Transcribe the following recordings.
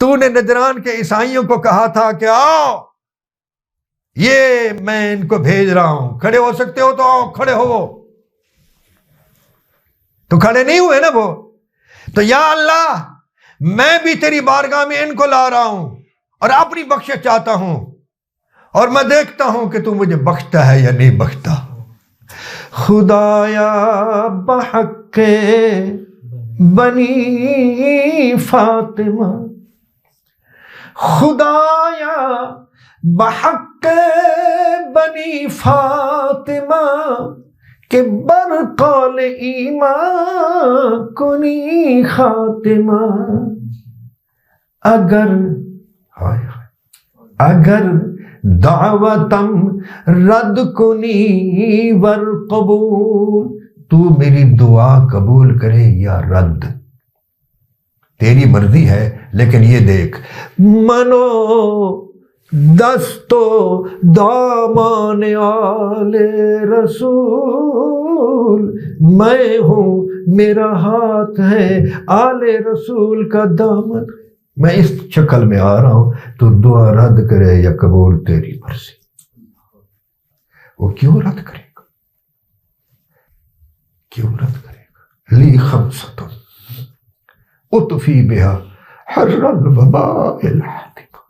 تو نے نجران کے عیسائیوں کو کہا تھا کہ آؤ، یہ میں ان کو بھیج رہا ہوں، کھڑے ہو سکتے ہو تو آؤ، کھڑے ہو، تو کھڑے نہیں ہوئے نا وہ. تو یا اللہ میں بھی تیری بارگاہ میں ان کو لا رہا ہوں اور اپنی بخشش چاہتا ہوں، اور میں دیکھتا ہوں کہ تو مجھے بخشتا ہے یا نہیں بخشتا. خدایا بحق بنی فاطمہ، خدایا بحق بنی فاطمہ کہ بر قول ایمان کنی خاتمہ. اگر دعوتم رد کنی ور قبول، تو میری دعا قبول کرے یا رد تیری مرضی ہے، لیکن یہ دیکھ منو دستو دامان آل رسول، میں ہوں میرا ہاتھ ہے آل رسول کا دامن. میں اس شکل میں آ رہا ہوں، تو دعا رد کرے یا قبول تیری مرضی. وہ کیوں رد کرے گا؟ کیوں رد کرے گا؟ لی خمسۃ اطفی بہا حر الوباء الحاتمہ،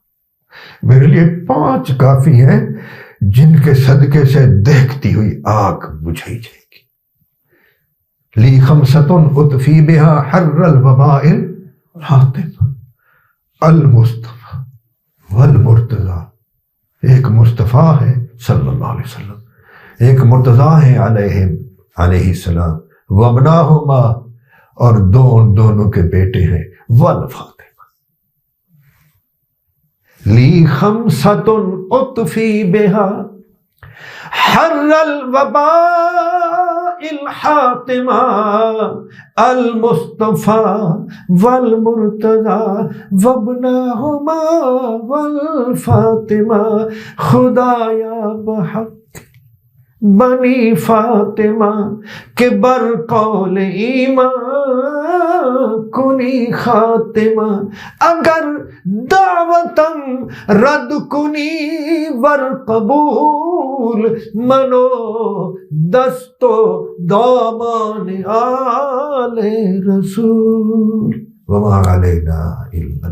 میرے لیے 5 کافی ہیں جن کے صدقے سے دیکھتی ہوئی آگ بجھائی جائے گی. لی خمسۃ اطفی بہا حر الوباء الحاتمہ، المصطفیٰ والمرتضیٰ. ایک مصطفیٰ ہے صلی اللہ علیہ وسلم، ایک مرتضیٰ ہے علیہ السلام، وابناہما اور دونوں کے بیٹے ہیں، والفاطمہ. لی خمسۃ اطفی بہا حر الوباء الحاتمہ، المصطفیٰ والمرتضیٰ وابناہما والفاطمہ. خدایا بحق بنی فاطمہ کہ بر قول ایمان کنی خاتمہ. اگر دعوتم رد کنی ور قبول، منو دستو دامان آل رسول. وما علینا الا